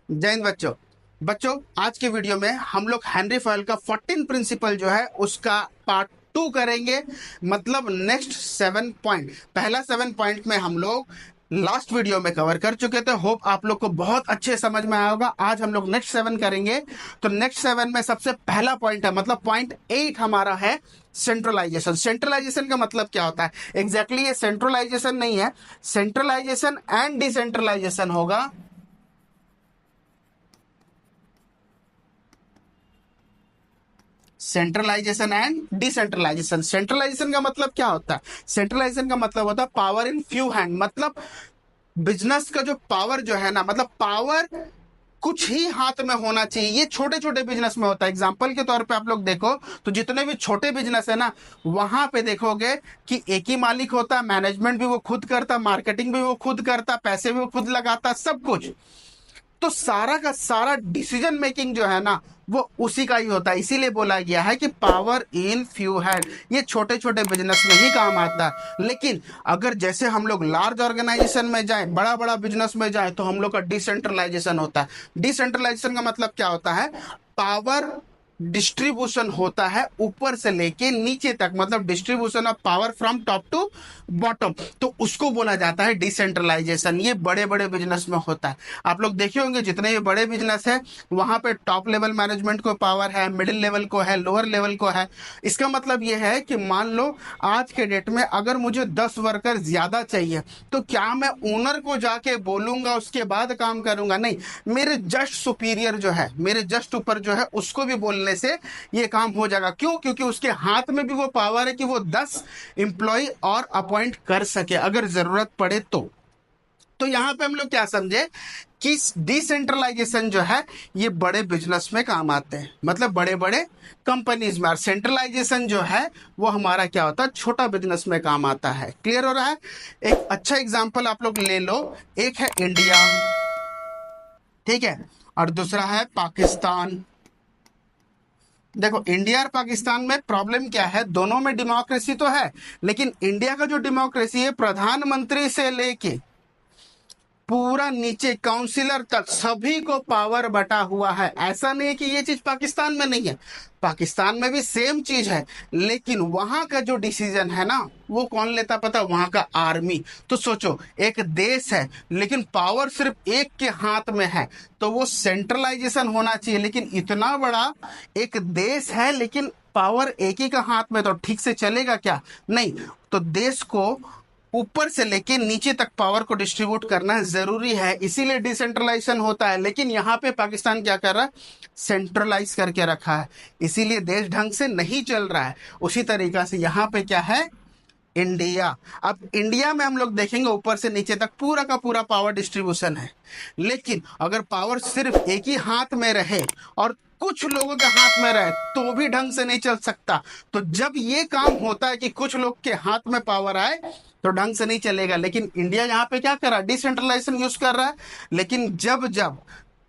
जय हिंद बच्चों। बच्चों, आज के वीडियो में हम लोग हेनरी फॉयल का 14 प्रिंसिपल जो है उसका पार्ट 2 करेंगे। मतलब नेक्स्ट 7 पॉइंट, पहला 7 पॉइंट में हम लोग लास्ट वीडियो में कवर कर चुके थे। होप आप लोग को बहुत अच्छे समझ में आया होगा। आज हम लोग नेक्स्ट 7 करेंगे। तो नेक्स्ट 7 में सबसे पहला पॉइंट है, मतलब पॉइंट 8 हमारा है सेंट्रलाइजेशन। सेंट्रलाइजेशन का मतलब क्या होता है एग्जैक्टली? ये सेंट्रलाइजेशन नहीं है, सेंट्रलाइजेशन एंड डिसेंट्रलाइजेशन होगा। Centralization and decentralization. सेंट्रलाइजेशन का मतलब क्या होता है? सेंट्रलाइजेशन का मतलब होता है पावर इन फ्यू हैंड। मतलब बिजनेस का जो पावर जो है ना, मतलब पावर कुछ ही हाथ में होना चाहिए। ये छोटे छोटे बिजनेस में होता है। एग्जांपल के तौर पे आप लोग देखो तो जितने भी छोटे बिजनेस है ना, वहां पे देखोगे कि एक ही मालिक होता है, मैनेजमेंट भी वो खुद करता, मार्केटिंग भी वो खुद करता, पैसे भी वो खुद लगाता, सब कुछ। तो सारा का सारा डिसीजन मेकिंग जो है ना, वो उसी का ही होता है। इसीलिए बोला गया है कि पावर इन फ्यू हैंड। ये छोटे छोटे बिजनेस में ही काम आता है। लेकिन अगर जैसे हम लोग लार्ज ऑर्गेनाइजेशन में जाए, बड़ा बड़ा बिजनेस में जाए, तो हम लोग का डिसेंट्रलाइजेशन होता है। डिसेंट्रलाइजेशन का मतलब क्या होता है? पावर डिस्ट्रीब्यूशन होता है ऊपर से लेके नीचे तक, मतलब distribution of power from top to bottom. तो उसको बोला जाता है डिसेंट्रलाइजेशन। ये बड़े बड़े बिजनेस में होता है। आप लोग देखे होंगे जितने भी बड़े बिजनेस है, वहां पे टॉप लेवल मैनेजमेंट को पावर है, मिडिल लेवल को है, लोअर लेवल को है। इसका मतलब ये है कि मान लो आज के डेट में अगर मुझे 10 वर्कर ज्यादा चाहिए, तो क्या मैं ओनर को जाके बोलूंगा उसके बाद काम करूंगा? नहीं, मेरे जस्ट सुपीरियर जो है, मेरे जस्ट ऊपर जो है, उसको भी बोलने से ये काम हो जाएगा। क्यों? क्योंकि उसके हाथ में भी वो पावर है कि वो 10 एम्प्लॉय और अपॉइंट कर सके अगर जरूरत पड़े तो यहां पे हम लोग क्या समझे कि डिसेंट्रलाइजेशन जो है ये बड़े बिजनेस में काम आते हैं, मतलब बड़े बड़े कंपनीज में। और सेंट्रलाइजेशन जो है वो हमारा क्या होता है? छोटा बिजनेस में काम आता है। क्लियर हो रहा है? एक अच्छा एग्जांपल आप लोग ले लो। एक है इंडिया, ठीक है, और दूसरा है पाकिस्तान। देखो, इंडिया और पाकिस्तान में प्रॉब्लम क्या है? दोनों में डेमोक्रेसी तो है, लेकिन इंडिया का जो डेमोक्रेसी है, प्रधानमंत्री से लेके पूरा नीचे काउंसिलर तक सभी को पावर बटा हुआ है। ऐसा नहीं है कि ये चीज पाकिस्तान में नहीं है, पाकिस्तान में भी सेम चीज है। लेकिन वहां का जो डिसीजन है ना, वो कौन लेता पता? वहां का आर्मी। तो सोचो, एक देश है लेकिन पावर सिर्फ एक के हाथ में है, तो वो सेंट्रलाइजेशन होना चाहिए। लेकिन इतना बड़ा एक देश है लेकिन पावर एक ही का हाथ में, तो ठीक से चलेगा क्या? नहीं। तो देश को ऊपर से लेके नीचे तक पावर को डिस्ट्रीब्यूट करना जरूरी है, इसीलिए डिसेंट्रलाइजेशन होता है। लेकिन यहाँ पे पाकिस्तान क्या कर रहा है? सेंट्रलाइज करके रखा है, इसीलिए देश ढंग से नहीं चल रहा है। उसी तरीका से यहाँ पे क्या है? इंडिया। अब इंडिया में हम लोग देखेंगे ऊपर से नीचे तक पूरा का पूरा पावर डिस्ट्रीब्यूशन है। लेकिन अगर पावर सिर्फ एक ही हाथ में रहे और कुछ लोगों के हाथ में रहे, तो भी ढंग से नहीं चल सकता। तो जब ये काम होता है कि कुछ लोग के हाथ में पावर आए, तो ढंग से नहीं चलेगा। लेकिन इंडिया यहाँ पे क्या कर रहा है? डिसेंट्रलाइजेशन यूज कर रहा है। लेकिन जब जब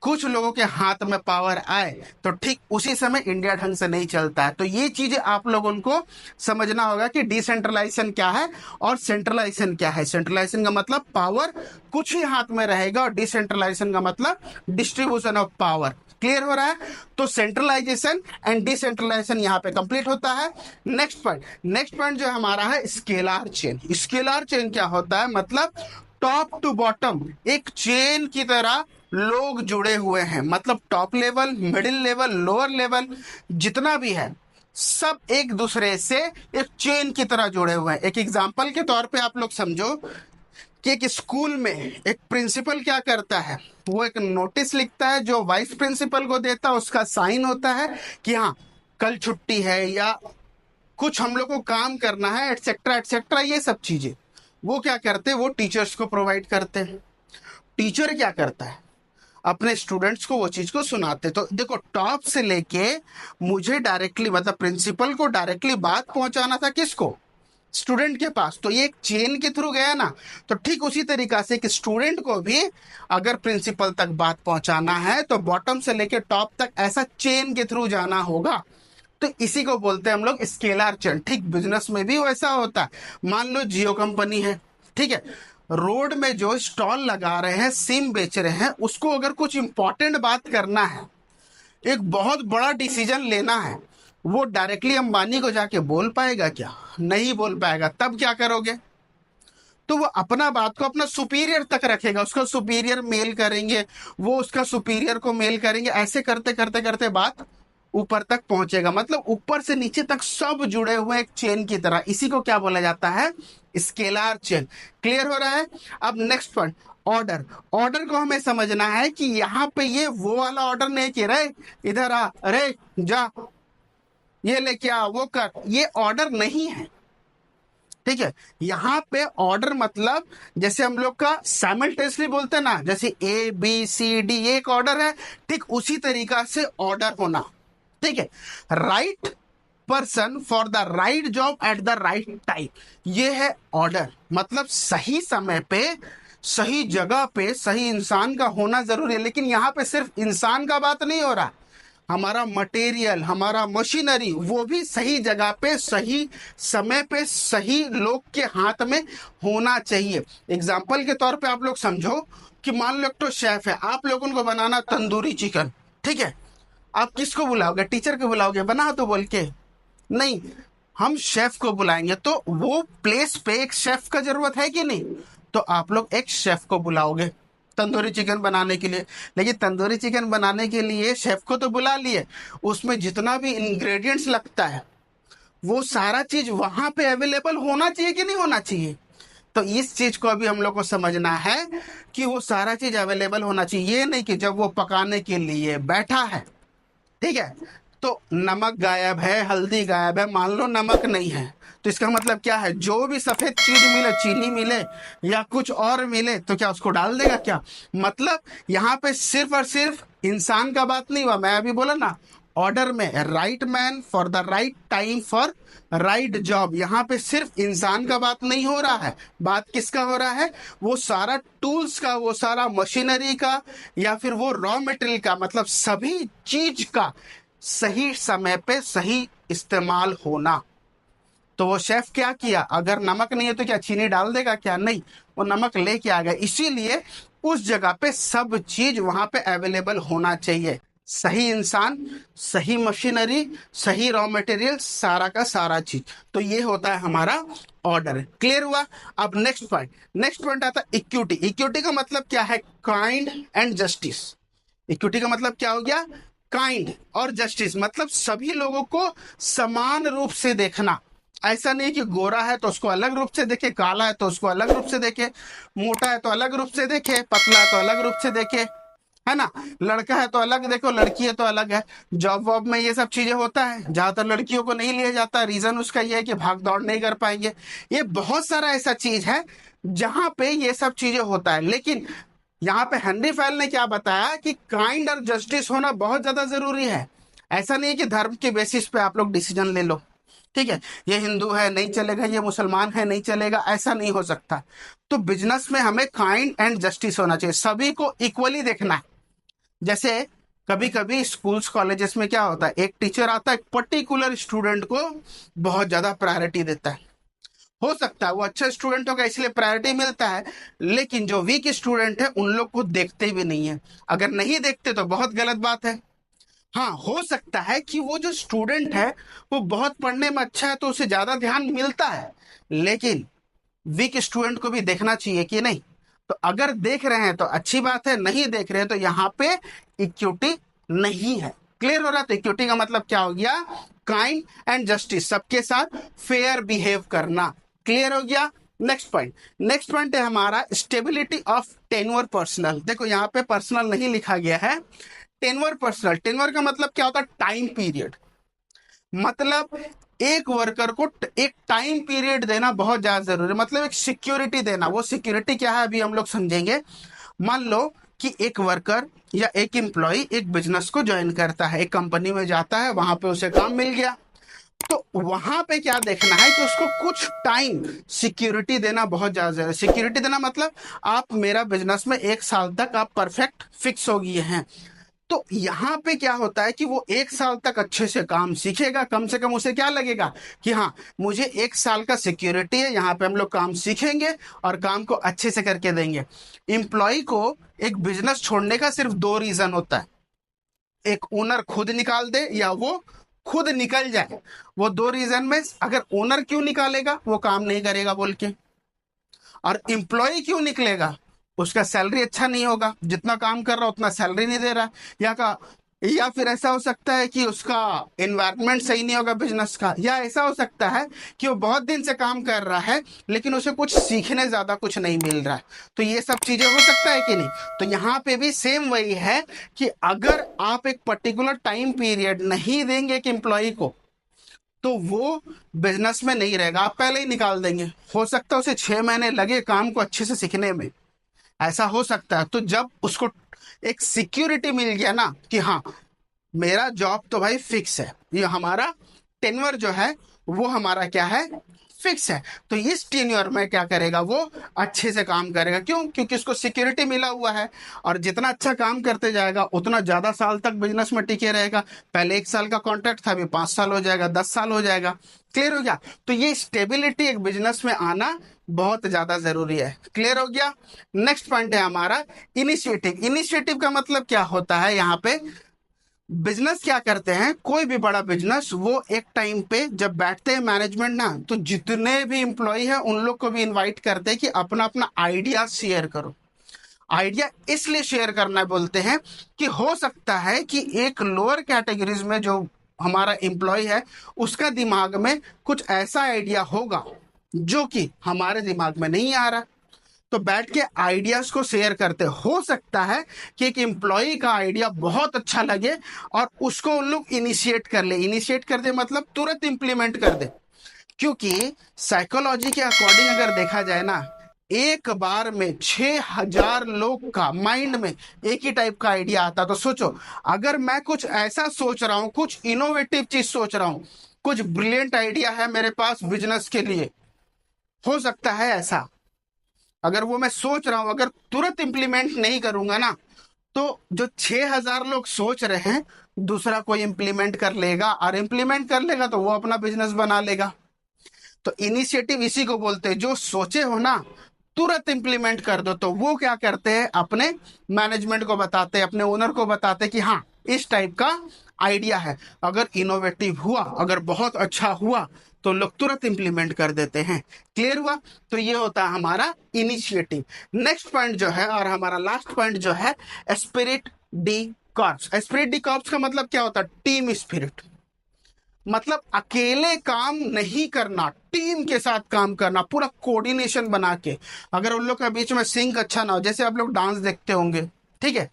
कुछ लोगों के हाथ में पावर आए, तो ठीक उसी समय इंडिया ढंग से नहीं चलता है। तो ये चीजें आप लोगों को समझना होगा कि डिसेंट्रलाइजेशन क्या है और सेंट्रलाइजेशन क्या है। सेंट्रलाइजेशन का मतलब पावर कुछ ही हाथ में रहेगा, और डिसेंट्रलाइजेशन का मतलब डिस्ट्रीब्यूशन ऑफ पावर। क्लियर हो रहा है? तो सेंट्रलाइजेशन एंड डिसेंट्रलाइजेशन यहाँ पे कंप्लीट होता है। नेक्स्ट पॉइंट जो हमारा है स्केलर चेन। स्केलर चेन क्या होता है? मतलब टॉप टू बॉटम एक चेन की तरह लोग जुड़े हुए हैं। मतलब top level, middle level, lower level जितना भी है, सब एक दूसरे से एक चेन की तरह जुड़े हुए हैं। एक एग्जांपल के तौर पे आप लोग समझो कि एक स्कूल में एक प्रिंसिपल क्या करता है? वो एक नोटिस लिखता है जो वाइस प्रिंसिपल को देता है, उसका साइन होता है कि हाँ कल छुट्टी है या कुछ हम लोग को काम करना है, एटसेट्रा एटसेट्रा, ये सब चीजें वो क्या करते हैं? वो टीचर्स को प्रोवाइड करते हैं। टीचर क्या करता है? अपने स्टूडेंट्स को वो चीज को सुनाते। तो देखो, टॉप से लेके मुझे डायरेक्टली, मतलब प्रिंसिपल को डायरेक्टली बात पहुंचाना था किसको? स्टूडेंट के पास। तो ये एक चेन के थ्रू गया ना। तो ठीक उसी तरीका से कि स्टूडेंट को भी अगर प्रिंसिपल तक बात पहुंचाना है, तो बॉटम से लेके टॉप तक ऐसा चेन के थ्रू जाना होगा। तो इसी को बोलते हैं हम लोग स्केलर चेन। ठीक बिजनेस में भी वैसा होता है। मान लो जियो कंपनी है, ठीक है, रोड में जो स्टॉल लगा रहे हैं, सिम बेच रहे हैं, उसको अगर कुछ इंपॉर्टेंट बात करना है, एक बहुत बड़ा डिसीजन लेना है, वो डायरेक्टली अंबानी को जाके बोल पाएगा क्या? नहीं बोल पाएगा। तब क्या करोगे? तो वो अपना बात को अपना सुपीरियर तक रखेगा, उसका सुपीरियर मेल करेंगे, वो उसका सुपीरियर को मेल करेंगे, ऐसे करते करते करते बात ऊपर तक पहुंचेगा। मतलब ऊपर से नीचे तक सब जुड़े हुए एक चेन की तरह। इसी को क्या बोला जाता है? Scalar chain. क्लियर हो रहा है? अब नेक्स्ट पॉइंट, ऑर्डर। ऑर्डर को हमें समझना है कि यहाँ पे ये वो वाला ऑर्डर नहीं कि रे इधर आ, अरे जा, ये लेके आ, वो कर, ये ऑर्डर नहीं है। ठीक है, यहाँ पे ऑर्डर मतलब जैसे हम लोग का साइमल्टेनियसली बोलते हैं ना, जैसे ए बी सी डी, ये एक ऑर्डर है, ठीक उसी तरीका से ऑर्डर होना। ठीक है, right person for the right job at the right time, ये है ऑर्डर। मतलब सही समय पे, सही जगह पे, सही इंसान का होना जरूरी है। लेकिन यहाँ पे सिर्फ इंसान का बात नहीं हो रहा, हमारा मटेरियल, हमारा मशीनरी, वो भी सही जगह पे, सही समय पे, सही लोग के हाथ में होना चाहिए। एग्जाम्पल के तौर पे आप लोग समझो कि मान लो एक तो शेफ है, आप लोगों को बनाना तंदूरी चिकन, ठीक है, आप किसको बुलाओगे? टीचर को बुलाओगे बना तो बोल के? नहीं, हम शेफ को बुलाएंगे। तो वो प्लेस पे एक शेफ का जरूरत है कि नहीं? तो आप लोग एक शेफ को बुलाओगे तंदूरी चिकन बनाने के लिए। लेकिन तंदूरी चिकन बनाने के लिए शेफ को तो बुला लिए, उसमें जितना भी इंग्रेडिएंट्स लगता है वो सारा चीज वहां पे अवेलेबल होना चाहिए कि नहीं होना चाहिए? तो इस चीज को अभी हम लोग को समझना है कि वो सारा चीज अवेलेबल होना चाहिए। ये नहीं कि जब वो पकाने के लिए बैठा है, ठीक है, तो नमक गायब है, हल्दी गायब है, मान लो नमक नहीं है, तो इसका मतलब क्या है? जो भी सफेद चीज मिले, चीनी मिले या कुछ और मिले, तो क्या उसको डाल देगा क्या? मतलब यहाँ पे सिर्फ और सिर्फ इंसान का बात नहीं हुआ। मैं अभी बोला ना, ऑर्डर में right man for the right time for right job, यहाँ पे सिर्फ इंसान का बात नहीं हो रहा है। बात किसका हो रहा है? वो सारा टूल्स का, वो सारा मशीनरी का, या फिर वो रॉ मटेरियल का, मतलब सभी चीज का सही समय पे सही इस्तेमाल होना। तो वो शेफ क्या किया? अगर नमक नहीं है तो क्या चीनी डाल देगा क्या? नहीं, वो नमक लेके आ गया। इसीलिए उस जगह पे सब चीज वहां पे अवेलेबल होना चाहिए। सही इंसान, सही मशीनरी, सही रॉ मटेरियल, सारा का सारा चीज। तो ये होता है हमारा ऑर्डर। क्लियर हुआ? अब नेक्स्ट पॉइंट, नेक्स्ट पॉइंट आता है इक्विटी। इक्विटी का मतलब क्या है? Kind and justice. इक्विटी का मतलब क्या हो गया? काइंड और जस्टिस, मतलब सभी लोगों को समान रूप से देखना। ऐसा नहीं कि गोरा है तो उसको अलग रूप से देखे, काला है तो उसको अलग रूप से देखे, मोटा है तो अलग रूप से देखे, पतला है तो अलग रूप से देखे, है ना, लड़का है तो अलग देखो, लड़की है तो अलग है। जॉब वॉब में ये सब चीजें होता है, ज्यादातर लड़कियों को नहीं लिया जाता। रीजन उसका ये है कि भाग दौड़ नहीं कर पाएंगे। ये बहुत सारा ऐसा चीज है जहां पे ये सब चीजें होता है। लेकिन यहाँ पे हेनरी फैल ने क्या बताया कि काइंड और जस्टिस होना बहुत ज्यादा जरूरी है। ऐसा नहीं है कि धर्म के बेसिस पे आप लोग डिसीजन ले लो, ठीक है, ये हिंदू है नहीं चलेगा, ये मुसलमान है नहीं चलेगा, ऐसा नहीं हो सकता। तो बिजनेस में हमें काइंड एंड जस्टिस होना चाहिए, सभी को इक्वली देखना है। जैसे कभी कभी स्कूल्स कॉलेजेस में क्या होता है, एक टीचर आता है, एक पर्टिकुलर स्टूडेंट को बहुत ज्यादा प्रायोरिटी देता है। हो सकता है वो अच्छा स्टूडेंट होगा इसलिए प्रायोरिटी मिलता है, लेकिन जो वीक स्टूडेंट है उन लोग को देखते भी नहीं है। अगर नहीं देखते तो बहुत गलत बात है। हाँ, हो सकता है कि वो जो स्टूडेंट है वो बहुत पढ़ने में अच्छा है तो उसे ज्यादा ध्यान मिलता है, लेकिन वीक स्टूडेंट को भी देखना चाहिए कि नहीं? तो अगर देख रहे हैं तो अच्छी बात है, नहीं देख रहे हैं तो यहाँ पे इक्विटी नहीं है। क्लियर हो रहा है? तो इक्विटी का मतलब क्या हो गया? काइंड एंड जस्टिस, सबके साथ फेयर बिहेव करना। क्लियर हो गया? नेक्स्ट पॉइंट, नेक्स्ट पॉइंट है हमारा स्टेबिलिटी ऑफ टेन्योर पर्सनल। देखो यहाँ पे पर्सनल नहीं लिखा गया है, टेन्योर पर्सनल। टेन्योर का मतलब क्या होता है? Time period. मतलब एक वर्कर को एक टाइम पीरियड देना बहुत ज्यादा जरूरी है, मतलब एक सिक्योरिटी देना। वो सिक्योरिटी क्या है अभी हम लोग समझेंगे। मान लो कि एक वर्कर या एक एम्प्लॉय एक बिजनेस को ज्वाइन करता है, एक कंपनी में जाता है, वहां पे उसे काम मिल गया, तो वहां पे क्या देखना है कि उसको कुछ टाइम सिक्योरिटी देना बहुत ज्यादा जरूरी है। सिक्योरिटी देना मतलब आप मेरा बिजनेस में 1 साल तक आप परफेक्ट फिक्स हो गए हैं, तो यहाँ पे क्या होता है कि वो 1 साल तक अच्छे से काम सीखेगा, कम से कम उसे क्या लगेगा कि हाँ मुझे 1 साल का सिक्योरिटी है, यहाँ पे हम लोग काम सीखेंगे और काम को अच्छे से करके देंगे। एम्प्लॉय को एक बिजनेस छोड़ने का सिर्फ 2 रीजन होता है, एक ओनर खुद निकाल दे या वो खुद निकल जाए। वो 2 रीजन में अगर ओनर क्यों निकालेगा, वो काम नहीं करेगा बोल के, और एम्प्लॉय क्यों निकलेगा, उसका सैलरी अच्छा नहीं होगा, जितना काम कर रहा उतना सैलरी नहीं दे रहा या फिर ऐसा हो सकता है कि उसका एनवायरनमेंट सही नहीं होगा बिजनेस का, या ऐसा हो सकता है कि वो बहुत दिन से काम कर रहा है लेकिन उसे कुछ सीखने ज्यादा कुछ नहीं मिल रहा है। तो ये सब चीजें हो सकता है कि नहीं। तो यहाँ पे भी सेम वही है कि अगर आप एक पर्टिकुलर टाइम पीरियड नहीं देंगे एक एम्प्लॉय को, तो वो बिजनेस में नहीं रहेगा, आप पहले ही निकाल देंगे। हो सकता है उसे 6 महीने लगे काम को अच्छे से सीखने में, ऐसा हो सकता है। तो जब उसको एक सिक्योरिटी मिल गया ना कि हाँ मेरा जॉब तो भाई फिक्स है, ये हमारा टेन्योर जो है वो हमारा क्या है, फिक्स है, तो इस टेन्योर में क्या करेगा, वो अच्छे से काम करेगा। क्यों? क्योंकि उसको सिक्योरिटी मिला हुआ है, और जितना अच्छा काम करते जाएगा उतना ज्यादा साल तक बिजनेस में टिके रहेगा। पहले 1 साल का कॉन्ट्रैक्ट था, अभी 5 साल हो जाएगा, 10 साल हो जाएगा। क्लियर हो गया? तो ये स्टेबिलिटी एक बिजनेस में आना बहुत ज्यादा जरूरी है। क्लियर हो गया? नेक्स्ट पॉइंट है हमारा इनिशिएटिव। इनिशिएटिव का मतलब क्या होता है, यहाँ पे बिजनेस क्या करते हैं, कोई भी बड़ा बिजनेस वो एक टाइम पे जब बैठते हैं मैनेजमेंट ना, तो जितने भी एम्प्लॉय हैं उन लोग को भी इनवाइट करते हैं कि अपना अपना आइडिया शेयर करो। आइडिया इसलिए शेयर करना बोलते हैं कि हो सकता है कि एक लोअर कैटेगरीज में जो हमारा एम्प्लॉय है उसका दिमाग में कुछ ऐसा आइडिया होगा जो कि हमारे दिमाग में नहीं आ रहा, तो बैठ के आइडियाज को शेयर करते। हो सकता है कि एक एम्प्लॉय का आइडिया बहुत अच्छा लगे और उसको उन लोग इनिशिएट कर ले। इनिशिएट कर दे मतलब तुरंत इंप्लीमेंट कर दे, क्योंकि साइकोलॉजी के अकॉर्डिंग अगर देखा जाए ना, एक बार में 6,000 लोग का माइंड में एक ही टाइप का आइडिया आता। तो सोचो, अगर मैं कुछ ऐसा सोच रहा हूं, कुछ इनोवेटिव चीज सोच रहा हूं, कुछ ब्रिलियंट आइडिया है मेरे पास बिजनेस के लिए, हो सकता है ऐसा, अगर वो मैं सोच रहा हूं अगर तुरंत इंप्लीमेंट नहीं करूंगा ना, तो जो 6,000 लोग सोच रहे हैं दूसरा कोई इंप्लीमेंट कर लेगा, और इंप्लीमेंट कर लेगा तो वो अपना बिजनेस बना लेगा। तो इनिशिएटिव इसी को बोलते हैं, जो सोचे हो ना तुरंत इंप्लीमेंट कर दो। तो वो क्या करते हैं, अपने मैनेजमेंट को बताते हैं, अपने ओनर को बताते हैं कि हाँ इस टाइप का आइडिया है, अगर इनोवेटिव हुआ, अगर बहुत अच्छा हुआ तो लोग तुरंत इंप्लीमेंट कर देते हैं। क्लियर हुआ? तो ये होता है हमारा इनिशिएटिव। नेक्स्ट पॉइंट जो है और हमारा लास्ट पॉइंट जो है, spirit D corps. Spirit D corps का मतलब क्या होता है, टीम स्पिरिट। मतलब अकेले काम नहीं करना, टीम के साथ काम करना, पूरा कोऑर्डिनेशन बना के। अगर उन लोग के बीच में सिंक अच्छा ना हो, जैसे आप लोग डांस देखते होंगे, ठीक है,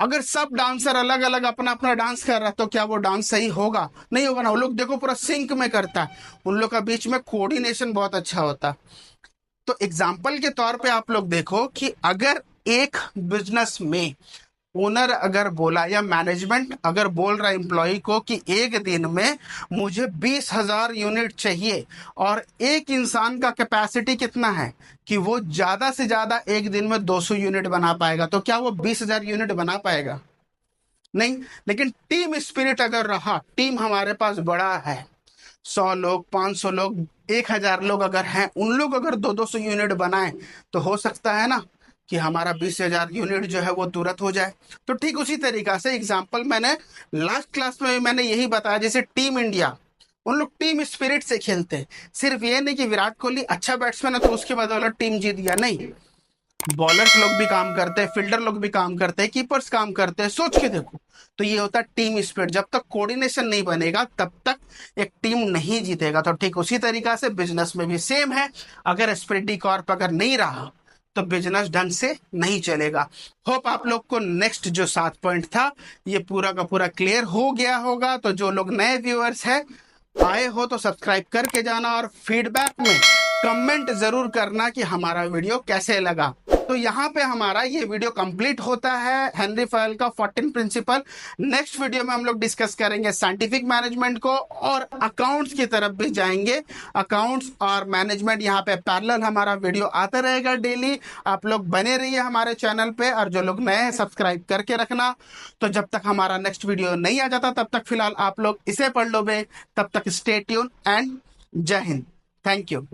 अगर सब डांसर अलग अलग अपना अपना डांस कर रहा है तो क्या वो डांस सही होगा? नहीं होगा ना। वो लोग देखो पूरा सिंक में करता है, उन लोग का बीच में कोऑर्डिनेशन बहुत अच्छा होता है। तो एग्जाम्पल के तौर पे आप लोग देखो कि अगर एक बिजनेस में ओनर अगर बोला या मैनेजमेंट अगर बोल रहा है एम्प्लॉय को कि एक दिन में मुझे 20,000 यूनिट चाहिए, और एक इंसान का कैपेसिटी कितना है कि वो ज्यादा से ज्यादा एक दिन में 200 यूनिट बना पाएगा, तो क्या वो 20,000 यूनिट बना पाएगा? नहीं। लेकिन टीम स्पिरिट अगर रहा, टीम हमारे पास बड़ा है, 100 लोग, 500 लोग, 1,000 लोग अगर हैं, उन लोग अगर 200 यूनिट बनाए तो हो सकता है ना कि हमारा 20,000 यूनिट जो है वो तुरंत हो जाए। तो ठीक उसी तरीका से एग्जाम्पल मैंने लास्ट क्लास में भी मैंने यही बताया, जैसे टीम इंडिया, उन लोग टीम स्पिरिट से खेलते हैं। सिर्फ ये नहीं कि विराट कोहली अच्छा बैट्समैन है तो उसके बदौलत टीम जीत गया, नहीं, बॉलर्स लोग भी काम करते हैं, फील्डर लोग भी काम करते हैं, कीपर्स काम करते हैं, सोच के देखो। तो ये होता है टीम स्पिरिट। जब तक कोऑर्डिनेशन नहीं बनेगा तब तक एक टीम नहीं जीतेगा। तो ठीक उसी तरीका से बिजनेस में भी सेम है, अगर स्पिरिट डी कॉर्प अगर नहीं रहा तो बिजनेस ढंग से नहीं चलेगा। होप आप लोग को नेक्स्ट जो 7 पॉइंट था ये पूरा का पूरा क्लियर हो गया होगा। तो जो लोग नए व्यूअर्स हैं आए हो तो सब्सक्राइब करके जाना, और फीडबैक में कमेंट जरूर करना कि हमारा वीडियो कैसे लगा। तो यहाँ पे हमारा ये वीडियो कंप्लीट होता है हेनरी फयल का 14 प्रिंसिपल। नेक्स्ट वीडियो में हम लोग डिस्कस करेंगे साइंटिफिक मैनेजमेंट को और अकाउंट्स की तरफ भी जाएंगे। अकाउंट्स और मैनेजमेंट यहाँ पे पैरेलल हमारा वीडियो आता रहेगा डेली। आप लोग बने रहिए हमारे चैनल पे, और जो लोग नए हैं सब्सक्राइब करके रखना। तो जब तक हमारा नेक्स्ट वीडियो नहीं आ जाता तब तक फिलहाल आप लोग इसे पढ़ लो बे। तब तक स्टे ट्यून एंड जय हिंद। Thank you.